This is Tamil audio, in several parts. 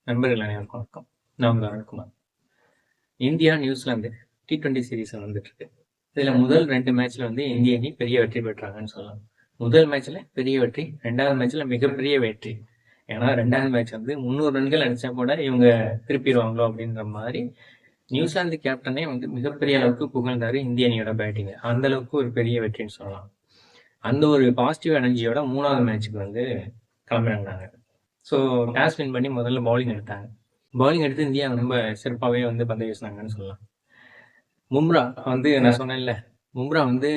நண்பர்கள் அனைவருக்கும் வணக்கம். நான் உங்க Arunkumar. India New Zealand T20 series வந்துட்டு இருக்கு. இதுல முதல் 2 மேட்ச்ல வந்து இந்திய அணி பெரிய வெற்றி பெற்றாங்கன்னு சொல்லலாம். முதல் மேட்ச்ல பெரிய வெற்றி, 2வது மேட்ச்ல மிகப்பெரிய வெற்றி. ஏன்னா 2வது மேட்ச் வந்து 300 ரன்கள் அடிச்சா கூட இவங்க திருப்பிடுவாங்களோ அப்படின்ற மாதிரி நியூசிலாந்து கேப்டனே வந்து மிகப்பெரிய அளவுக்கு புகழ்ந்தாரு இந்திய அணியோட பேட்டிங். அந்த அளவுக்கு ஒரு பெரிய வெற்றின்னு சொல்லலாம். அந்த ஒரு பாசிட்டிவ் எனர்ஜியோட 3வது மேட்ச்சுக்கு வந்து கிளம்புறாங்க. ஸோ டாஸ் வின் பண்ணி முதல்ல பவுலிங் எடுத்தாங்க. பவுலிங் எடுத்து இந்தியா ரொம்ப சிறப்பாகவே வந்து பந்து வீசினாங்கன்னு சொல்லலாம். பும்ரா வந்து நான் சொன்னேன்ல, பும்ரா வந்து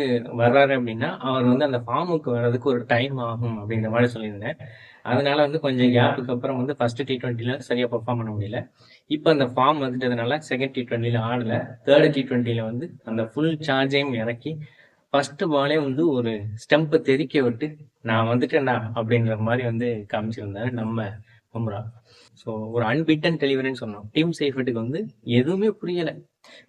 வர்றாரு அப்படின்னா அவர் வந்து அந்த ஃபார்முக்கு வர்றதுக்கு ஒரு டைம் ஆகும் அப்படின்ற மாதிரி சொல்லியிருந்தேன். அதனால வந்து கொஞ்சம் கேப்புக்கு அப்புறம் வந்து ஃபர்ஸ்ட் T20ல சரியா பெர்ஃபார்ம் பண்ண முடியல. இப்போ அந்த ஃபார்ம் வந்துட்டதுனால செகண்ட் T20ல ஆடல. தேர்ட் T20ல வந்து அந்த ஃபுல் சார்ஜையும் இறக்கி ஃபர்ஸ்ட் பாலே வந்து ஒரு ஸ்டெம்பை தெறிக்க விட்டு நான் வந்துட்டேன்டா அப்படின்ற மாதிரி வந்து காமிச்சிருந்தாரு நம்ம பும்ரா. ஸோ ஒரு அன்பீட்டன் டெலிவரின்னு சொன்னோம். டீம் சேஃபட்டுக்கு வந்து எதுவுமே புரியல.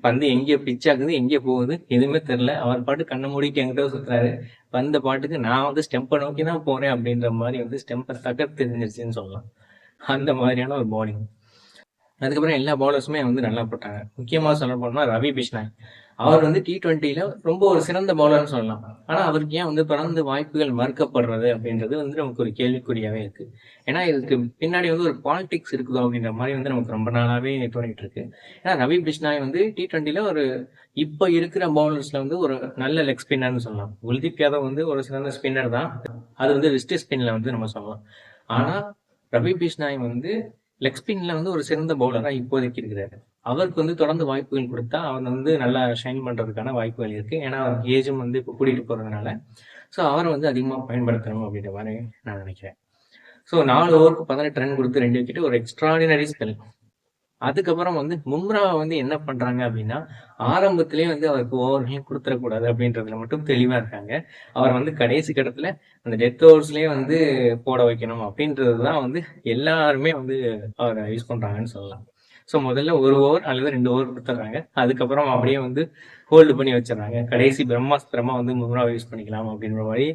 பந்து எங்கே பிச் ஆகுது, எங்கே போகுது எதுவுமே தெரியல. அவர் பாட்டு கண்ணை மூடிட்டு எங்கிட்ட சுத்துறாரு. வந்த பாட்டுக்கு நான் வந்து ஸ்டெம்பை நோக்கி தான் போறேன் அப்படின்ற மாதிரி வந்து ஸ்டெம்பை தகர்த்து தெரிஞ்சிருச்சுன்னு சொல்லலாம். அந்த மாதிரியான ஒரு பவுலிங். அதுக்கப்புறம் எல்லா பவுலர்ஸுமே வந்து நல்லா போட்டாங்க. முக்கியமாக சொல்ல போனா ரவி பிஷ்னாய். அவர் வந்து T20ல ரொம்ப ஒரு சிறந்த பவுலர்னு சொல்லலாம். ஆனா அவருக்கு ஏன் வந்து தொடர்ந்து வாய்ப்புகள் மறுக்கப்படுறது அப்படின்றது வந்து நமக்கு ஒரு கேள்விக்குறியாவே இருக்கு. ஏன்னா இதுக்கு பின்னாடி வந்து ஒரு பாலிடிக்ஸ் இருக்குதோ அப்படின்ற மாதிரி வந்து நமக்கு ரொம்ப நாளாவே தோணிட்டு இருக்கு. ஏன்னா ரவி பிஷ்னாய் வந்து T20ல ஒரு இப்ப இருக்கிற பவுலர்ஸ்ல வந்து ஒரு நல்ல லெக் ஸ்பின்னர்னு சொல்லலாம். குல்தீப் யாதவ் வந்து ஒரு சிறந்த ஸ்பின்னர் தான். அது வந்து ரிஸ்ட் ஸ்பின்ல வந்து நம்ம சொல்லலாம். ஆனா ரவி பிஷ்னாய் வந்து லெக் ஸ்பின்ல வந்து ஒரு சிறந்த பவுலரா இப்போதைக்கு இருக்கிறாரு. அவருக்கு வந்து தொடர்ந்து வாய்ப்புகள் கொடுத்தா அவர் வந்து நல்லா ஷைன் பண்றதுக்கான வாய்ப்புகள் இருக்கு. ஏன்னா அவருக்கு ஏஜும் வந்து இப்போ கூட்டிட்டு போறதுனால ஸோ அவரை வந்து அதிகமாக பயன்படுத்தணும் அப்படின்ற மாதிரி நான் நினைக்கிறேன். ஸோ 4 ஓவருக்கு 18 ரன் கொடுத்து 2 விக்கெட், ஒரு எக்ஸ்ட்ராடினரி ஸ்பெல். அதுக்கப்புறம் வந்து பும்ராவை வந்து என்ன பண்றாங்க அப்படின்னா ஆரம்பத்திலேயே வந்து அவருக்கு ஓவர்களையும் கொடுத்துடக்கூடாது அப்படின்றதுல மட்டும் தெளிவா இருக்காங்க. அவர் வந்து கடைசி கட்டத்துல அந்த டெத் ஓவர்ஸ்லயே வந்து போட வைக்கணும் அப்படின்றதுதான் வந்து எல்லாருமே வந்து அவரை யூஸ் பண்றாங்கன்னு சொல்லலாம். ஸோ முதல்ல 1 ஓவர் அல்லது 2 ஓவர் கொடுத்துட்றாங்க. அதுக்கப்புறம் அப்படியே வந்து ஹோல்டு பண்ணி வச்சிடறாங்க. கடைசி பிரம்மாஸ்திரமா வந்து பும்ராவை யூஸ் பண்ணிக்கலாம் அப்படின்ற மாதிரி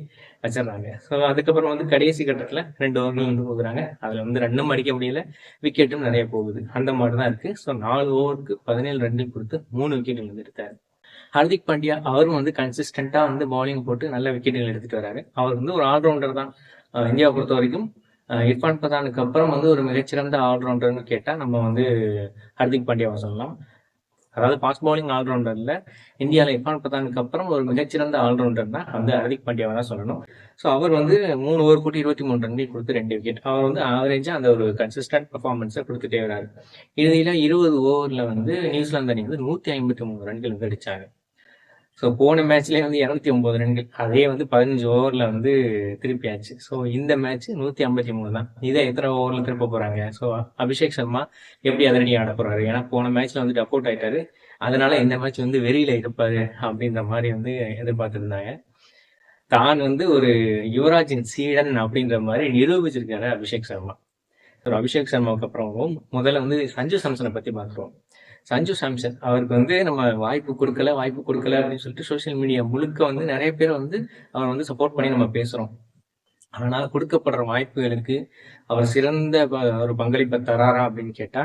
வச்சிடறாங்க. ஸோ அதுக்கப்புறம் வந்து கடைசி கட்டத்துல 2 ஓவர்கள் வந்து கொடுக்குறாங்க. அதுல வந்து ரன்னும் அடிக்க முடியல, விக்கெட்டும் நிறைய போகுது. அந்த மாதிரி தான் இருக்கு. ஸோ 4 ஓவருக்கு 17 ரன்கள் கொடுத்து 3 விக்கெட்டுகள் வந்து எடுத்தாரு. ஹர்திக் பாண்டியா அவரும் வந்து கன்சிஸ்டண்டா வந்து பவுலிங் போட்டு நல்ல விக்கெட்டுகள் எடுத்துட்டு வராரு. அவர் வந்து ஒரு ஆல்ரவுண்டர் தான். இந்தியாவை பொறுத்த வரைக்கும் இர்ஃபான் பத்தானுக்கு அப்புறம் வந்து ஒரு மிகச்சிறந்த ஆல்ரவுண்டர்னு கேட்டா நம்ம வந்து ஹர்திக் பாண்டியாவை சொல்லலாம். அதாவது ஃபாஸ்ட் பவுலிங் ஆல்ரவுண்டர்ல இந்தியாவில் இர்ஃபான் பத்தானுக்கு அப்புறம் ஒரு மிகச்சிறந்த ஆல்ரவுண்டர் தான் வந்து ஹர்திக் பாண்டியாவை தான் சொல்லணும். ஸோ அவர் வந்து 3 ஓவர் கூட்டி 23 ரன்கள் கொடுத்து 2 விக்கெட். அவர் வந்து ஆவரேஜா அந்த ஒரு கன்சிஸ்டன்ட் பர்ஃபார்மன்ஸை கொடுத்துட்டே வராரு. இறுதியில 20 ஓவர்ல வந்து நியூசிலாந்து அணி வந்து 153 ரன்கள் வந்து அடிச்சாங்க. ஸோ போன மேட்ச்லேயே வந்து 209 ரன்கள். அதே வந்து 15 ஓவரில் வந்து திருப்பியாச்சு. ஸோ இந்த மேட்ச் 153 தான். இதை எத்தனை ஓவரில் திருப்ப போகிறாங்க? ஸோ அபிஷேக் சர்மா எப்படி அதிரடி ஆட போகிறாரு? ஏன்னா போன மேட்ச்ல வந்து டக் அவுட் ஆயிட்டாரு. அதனால இந்த மேட்ச் வந்து வெறியில இருப்பாரு அப்படின்ற மாதிரி வந்து எதிர்பார்த்துருந்தாங்க. தான் வந்து ஒரு யுவராஜின் சீடன் அப்படின்ற மாதிரி நிரூபிச்சிருக்காரு அபிஷேக் சர்மா. அபிஷேக் சர்மாவுக்கு அப்புறம் முதல்ல வந்து சஞ்சு சாம்சனை பத்தி பார்த்துருவோம். சஞ்சு சாம்சன் அவருக்கு வந்து நம்ம வாய்ப்பு கொடுக்கல அப்படின்னு சொல்லிட்டு சோசியல் மீடியா முழுக்க வந்து நிறைய பேர் வந்து அவர் வந்து சப்போர்ட் பண்ணி நம்ம பேசுறோம். ஆனால் கொடுக்கப்படுற வாய்ப்புகளுக்கு அவர் சிறந்த ஒரு பங்களிப்பை தராரா அப்படின்னு கேட்டா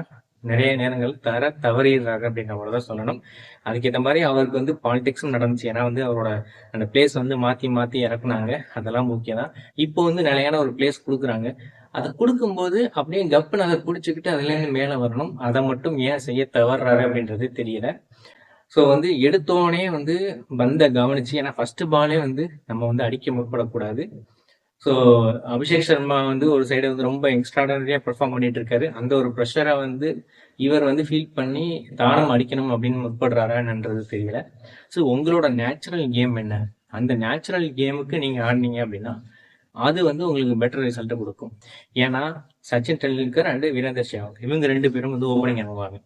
நிறைய நேரங்கள் தர தவறிடுறாரு அப்படின்ற மாதிரி தான் சொல்லணும். அதுக்கேற்ற மாதிரி அவருக்கு வந்து பாலிடிக்ஸும் நடந்துச்சு. ஏன்னா வந்து அவரோட அந்த பிளேஸ் வந்து மாத்தி இறக்குனாங்க. அதெல்லாம் முக்கியம் தான். இப்போ வந்து நிலையான ஒரு பிளேஸ் கொடுக்குறாங்க. அதை கொடுக்கும்போது அப்படியே கப்புன்னு அதை பிடிச்சிக்கிட்டு அதுலேருந்து மேலே வரணும். அதை மட்டும் ஏன் செய்ய தவறுறாரு அப்படின்றது தெரியல. ஸோ வந்து எடுத்தோடனே வந்து பந்தை கவனிச்சு, ஏன்னா ஃபர்ஸ்ட் பாலே வந்து நம்ம வந்து அடிக்க முற்படக்கூடாது. ஸோ அபிஷேக் சர்மா வந்து ஒரு சைடு வந்து ரொம்ப எக்ஸ்ட்ராடனரியா பெர்ஃபார்ம் பண்ணிட்டு இருக்காரு. அந்த ஒரு ப்ரெஷரை வந்து இவர் வந்து ஃபீல் பண்ணி தானும் அடிக்கணும் அப்படின்னு முற்படுறாரான்றது தெரியல. ஸோ உங்களோட நேச்சுரல் கேம் என்ன? அந்த நேச்சுரல் கேமுக்கு நீங்க ஆடினீங்க அப்படின்னா அது வந்து உங்களுக்கு பெட்டர் ரிசல்ட்டை கொடுக்கும். ஏன்னா சச்சின் டெண்டுல்கர் அண்ட் வீரேந்தர் சேவாக் இவங்க 2 பேரும் வந்து ஓப்பனிங் அனுப்புவாங்க.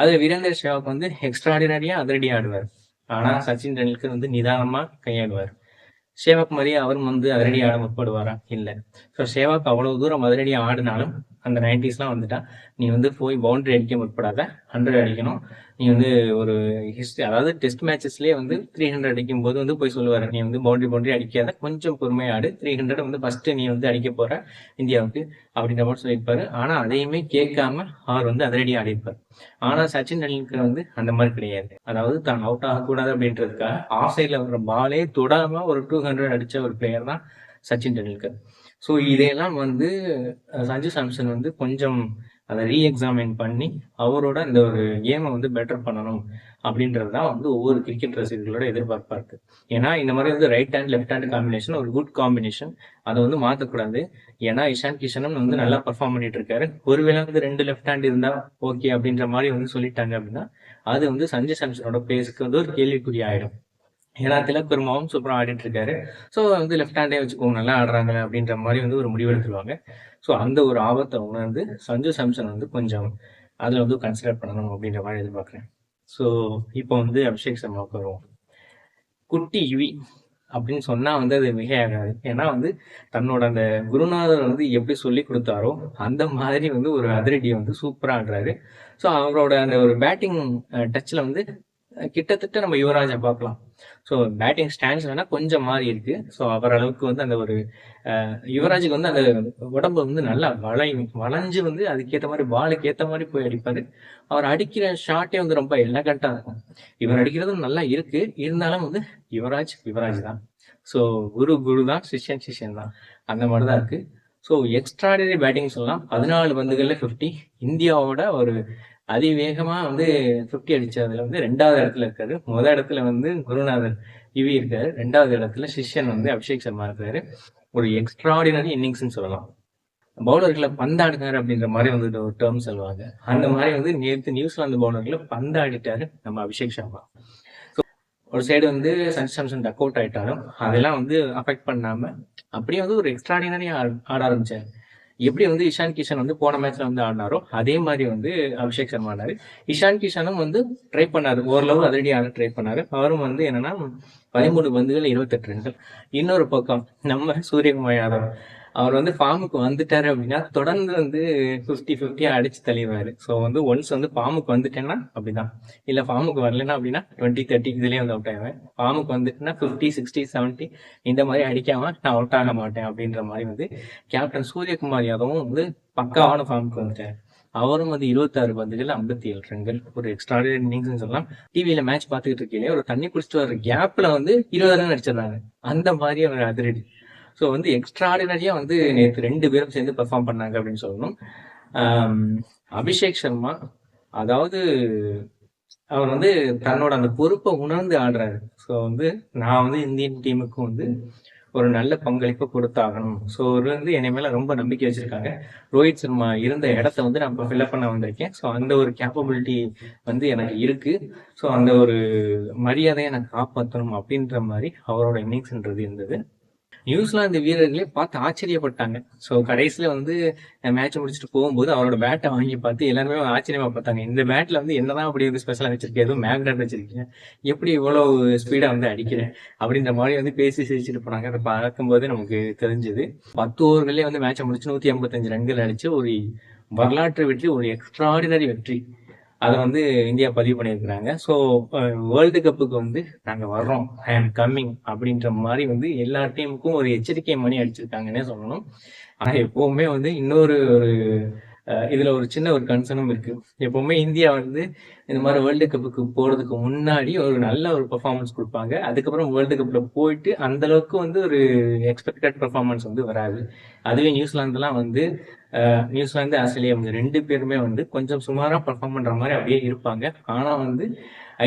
அது வீரேந்தர் சேவாக் வந்து எக்ஸ்ட்ராடினரியா அதிரடி ஆடுவார். ஆனா சச்சின் டெண்டுல்கர் வந்து நிதானமா கையாடுவார். சேவாக் மாதிரியே அவரும் வந்து அதிரடி ஆட முற்படுவாரா? இல்லை. ஸோ சேவாக் அவ்வளவு தூரம் அதிரடி ஆடினாலும் அந்த 90ஸ்லாம் வந்துட்டா நீ வந்து போய் பவுண்டரி அடிக்க முற்படாத, 100 அடிக்கணும். நீ வந்து ஒரு அதாவது டெஸ்ட் மேட்சஸ்லயே வந்து 300 அடிக்கும் போது வந்து போய் சொல்லுவாரு, நீ வந்து பவுண்டரி அடிக்காத, கொஞ்சம் பொறுமையா ஆடு, 300 வந்து ஃபர்ஸ்ட் நீ வந்து அடிக்க போற இந்தியாவுக்கு அப்படின்ற மாதிரி சொல்லியிருப்பாரு. ஆனா அதையுமே கேட்காம அவர் வந்து அதிரடி ஆடிருப்பார். ஆனா சச்சின் டெண்டுல்கர் வந்து அந்த மாதிரி கிடையாது. அதாவது தான் அவுட் ஆகக்கூடாது அப்படின்றதுக்காக ஆஃப் சைட்ல வர்ற பாலே தொடாம ஒரு 200 அடிச்ச ஒரு பிளேயர் தான் சச்சின் டெண்டுல்கர். ஸோ இதையெல்லாம் வந்து சஞ்சு சாம்சன் வந்து கொஞ்சம் அதை ரீஎக்ஸாமின் பண்ணி அவரோட இந்த ஒரு கேமை வந்து பெட்டர் பண்ணணும் அப்படின்றது தான் வந்து ஒவ்வொரு கிரிக்கெட் ரசிகர்களோட எதிர்பார்ப்பா இருக்கு. ஏன்னா இந்த மாதிரி வந்து right hand left hand combination ஒரு குட் காம்பினேஷன், அதை வந்து மாற்றக்கூடாது. ஏன்னா இஷான் கிஷனும் வந்து நல்லா பர்ஃபார்ம் பண்ணிட்டு இருக்காரு. ஒருவேளை வந்து 2 லெஃப்ட் ஹேண்ட் இருந்தா ஓகே அப்படின்ற மாதிரி வந்து சொல்லிட்டாங்க அப்படின்னா அது வந்து சஞ்சு சாம்சனோட பேஸுக்கு வந்து ஒரு கேள்விக்குறி ஆயிடும். ஏன்னா திலக் வர்மாவும் சூப்பராக ஆடிட்டு இருக்காரு. ஸோ வந்து லெஃப்ட் ஹேண்டே வச்சுக்கோங்க, நல்லா ஆடுறாங்க அப்படின்ற மாதிரி வந்து ஒரு முடிவெடுத்துருவாங்க. ஸோ அந்த ஒரு ஆபத்தை உணர்ந்து சஞ்சு சாம்சன் வந்து கொஞ்சம் அதில் வந்து கன்சிடர் பண்ணணும் அப்படின்ற மாதிரி எதிர்பார்க்குறேன். ஸோ இப்போ வந்து அபிஷேக் சர்மாவுக்கு வருவோம். குட்டி யுவி அப்படின்னு சொன்னா வந்து அது மிக ஆகாது. ஏன்னா வந்து தன்னோட அந்த குருநாதர் வந்து எப்படி சொல்லி கொடுத்தாரோ அந்த மாதிரி வந்து ஒரு அதிரடியை வந்து சூப்பரா ஆடுறாரு. ஸோ அவரோட அந்த ஒரு பேட்டிங் டச்ல வந்து கிட்டத்தட்ட நம்ம யுவராஜை பார்க்கலாம். ஸோ பேட்டிங் ஸ்டாண்ட்ஸ் வேணா கொஞ்சம் மாறி இருக்கு. ஸோ அவர் அளவுக்கு வந்து அந்த ஒரு யுவராஜுக்கு வந்து அந்த உடம்பு வந்து நல்லா வளைஞ்சு வந்து அதுக்கேற்ற மாதிரி பாலுக்கு ஏற்ற மாதிரி போய் அடிப்பாரு. அவர் அடிக்கிற ஷாட்டே வந்து ரொம்ப எலகண்டா இருக்கும். இவர் அடிக்கிறதும் நல்லா இருக்கு, இருந்தாலும் வந்து யுவராஜ் தான். ஸோ குரு தான், சிஷ்யன் தான், அந்த மாதிரி தான் இருக்கு. ஸோ எக்ஸ்ட்ராடினரி பேட்டிங் சொல்லலாம். 14 பந்துகள்ல 50. இந்தியாவோட ஒரு அதிவேகமா வந்து 50 அடிச்சதுல வந்து 2வது இடத்துல இருக்காரு. முதல் இடத்துல வந்து குருநாதர் யுவி இருக்காரு. 2வது இடத்துல சிஷ்யன் வந்து அபிஷேக் சர்மா இருக்காரு. ஒரு எக்ஸ்ட்ராடினரி இன்னிங்ஸ்ன்னு சொல்லலாம். பவுலர்களை பந்தாடினாரு அப்படின்ற மாதிரி வந்து ஒரு டேர்ம் சொல்லுவாங்க. அந்த மாதிரி வந்து நேற்று நியூசிலாந்து பவுலர்களை பந்தாடிட்டாரு நம்ம அபிஷேக் சர்மா. ஒரு சைடு வந்து சஞ்சு சாம்சன் டக் அவுட் ஆயிட்டாலும் அதெல்லாம் வந்து அஃபெக்ட் பண்ணாம அப்படியே வந்து ஒரு எக்ஸ்ட்ராடினரி ஆட ஆரம்பிச்சாரு. எப்படி வந்து இஷான் கிஷன் வந்து போன மேட்ச்ல வந்து ஆடினாரோ அதே மாதிரி வந்து அபிஷேக் சர்மா ஆனாரு. இஷான் கிஷனும் வந்து ட்ரை பண்ணாரு, ஓரளவு அதிரடி ஆட ட்ரை பண்ணாரு. அவரும் வந்து என்னன்னா 13 பந்துகள் 28 ரன்கள். இன்னொரு பக்கம் நம்ம சூரியகுமார் யாதவ் அவர் வந்து ஃபார்முக்கு வந்துட்டாரு அப்படின்னா தொடர்ந்து வந்து 50-50 அடிச்சு தள்ளிடுவாரு. ஸோ வந்து ஒன்ஸ் வந்து ஃபார்முக்கு வந்துட்டேன்னா அப்படிதான், இல்ல ஃபார்முக்கு வரலன்னா அப்படின்னா 20-30 இதுலயே வந்து அவுட் ஆயிடுவேன். ஃபார்முக்கு வந்துட்டுன்னா 50, 60, 70 இந்த மாதிரி அடிக்காம நான் அவுட் ஆக மாட்டேன் அப்படின்ற மாதிரி வந்து கேப்டன் சூரியகுமார் யாதவும் வந்து பக்காவான ஃபார்முக்கு வந்துட்டாரு. அவரும் வந்து 26 பந்துகள் 57 ரன்கள், ஒரு எக்ஸ்ட்ராடினரி இன்னிங்ஸ் சொல்லலாம். டிவியில மேட்ச் பார்த்துக்கிட்டு இருக்கீங்க, ஒரு தண்ணி குடிச்சிட்டு வர கேப்ல வந்து 20 ரன் அடிச்சிடறாங்க. அந்த மாதிரி ஒரு அதிரடி. ஸோ வந்து எக்ஸ்ட்ராடினரியா வந்து நேற்று 2 பேரும் சேர்ந்து பெர்ஃபார்ம் பண்ணாங்க அப்படின்னு சொல்லணும். அபிஷேக் சர்மா அதாவது அவர் வந்து தன்னோட அந்த பொறுப்பை உணர்ந்து ஆடுறாரு. ஸோ வந்து நான் வந்து இந்தியன் டீமுக்கு வந்து ஒரு நல்ல பங்களிப்பு கொடுத்தாகணும். ஸோ அவர் வந்து என்னை மேல ரொம்ப நம்பிக்கை வச்சிருக்காங்க. ரோஹித் சர்மா இருந்த இடத்த வந்து நான் இப்போ ஃபில்அப் பண்ண வந்திருக்கேன். ஸோ அந்த ஒரு கேப்பபிலிட்டி வந்து எனக்கு இருக்கு. ஸோ அந்த ஒரு மரியாதையை நான் காப்பாற்றணும் அப்படின்ற மாதிரி அவரோட இன்னிங்ஸ்ன்றது இருந்தது. நியூசிலாந்து வீரர்களே பார்த்து ஆச்சரியப்பட்டாங்க. ஸோ கடைசியில் வந்து மேட்ச் முடிச்சுட்டு போகும்போது அவரோட பேட்டை வாங்கி பார்த்து எல்லாருமே ஆச்சரியமா பார்த்தாங்க. இந்த பேட்டில் வந்து என்னதான் அப்படி வந்து ஸ்பெஷலாக வச்சிருக்கேன், எதுவும் மேக்னெட் வச்சிருக்கீங்க, எப்படி இவ்வளோ ஸ்பீடாக வந்து அடிக்கிறேன் அப்படின்ற மாதிரி வந்து பேசி சிரிச்சுட்டு போனாங்க. அதை பார்க்கும்போது நமக்கு தெரிஞ்சது 10 ஓவர்களே வந்து மேட்சை முடிச்சு 155 ரன்கள் அடிச்சு ஒரு வரலாற்று வெற்றி, ஒரு எக்ஸ்ட்ராடினரி வெற்றி அதை வந்து இந்தியா பதிவு பண்ணியிருக்கிறாங்க. ஸோ வேர்ல்டு கப்புக்கு வந்து நாங்கள் வர்றோம், ஐ ஆம் கம்மிங் அப்படின்ற மாதிரி வந்து எல்லா டீமுக்கும் ஒரு எச்சரிக்கை மணி அடிச்சிருக்காங்கன்னே சொல்லணும். ஆனால் எப்பவுமே வந்து இன்னொரு ஒரு இதுல ஒரு சின்ன ஒரு கன்சர்னும் இருக்கு. எப்பவுமே இந்தியா வந்து இந்த மாதிரி வேர்ல்டு கப்புக்கு போறதுக்கு முன்னாடி ஒரு நல்ல ஒரு பெர்ஃபார்மன்ஸ் கொடுப்பாங்க. அதுக்கப்புறம் வேர்ல்டு கப்ல போயிட்டு அந்த அளவுக்கு வந்து ஒரு எக்ஸ்பெக்டட் பெர்ஃபார்மன்ஸ் வந்து வராது. அதுவே நியூசிலாந்துலாம் வந்து நியூசிலாந்து ஆஸ்திரேலியா வந்து 2 பேருமே வந்து கொஞ்சம் சுமாரா பெர்ஃபார்ம் பண்ற மாதிரி அப்படியே இருப்பாங்க. ஆனா வந்து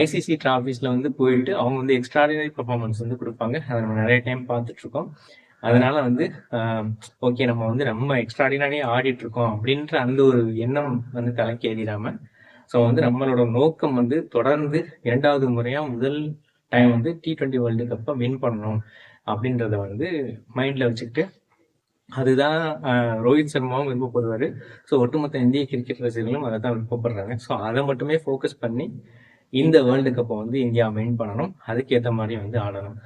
ஐசிசி டிராஃபிஸ்ல வந்து போயிட்டு அவங்க வந்து எக்ஸ்ட்ராடினரி பெர்ஃபார்மன்ஸ் வந்து கொடுப்பாங்க. அதை நம்ம நிறைய டைம் பார்த்துட்டு இருக்கோம். அதனால வந்து ஓகே நம்ம வந்து நம்ம எக்ஸ்ட்ராடினரியா ஆடிட்டு இருக்கோம் அப்படின்ற அந்த ஒரு எண்ணம் வந்து தலைக்கு ஏறிடாம, ஸோ வந்து நம்மளோட நோக்கம் வந்து தொடர்ந்து 2வது முறையா முதல் டைம் வந்து T20 வேர்ல்டு கப்பை வின் பண்ணணும் அப்படின்றத வந்து மைண்ட்ல வச்சுக்கிட்டு அதுதான் ரோஹித் சர்மாவும் விருப்பப்படுவாரு. ஸோ ஒட்டுமொத்த இந்திய கிரிக்கெட் ரசிகர்களும் அதை தான் விருப்பப்படுறாங்க. ஸோ அதை மட்டுமே ஃபோக்கஸ் பண்ணி இந்த வேர்ல்டு கப்பை வந்து இந்தியா வின் பண்ணணும், அதுக்கேற்ற மாதிரி வந்து ஆடணும்.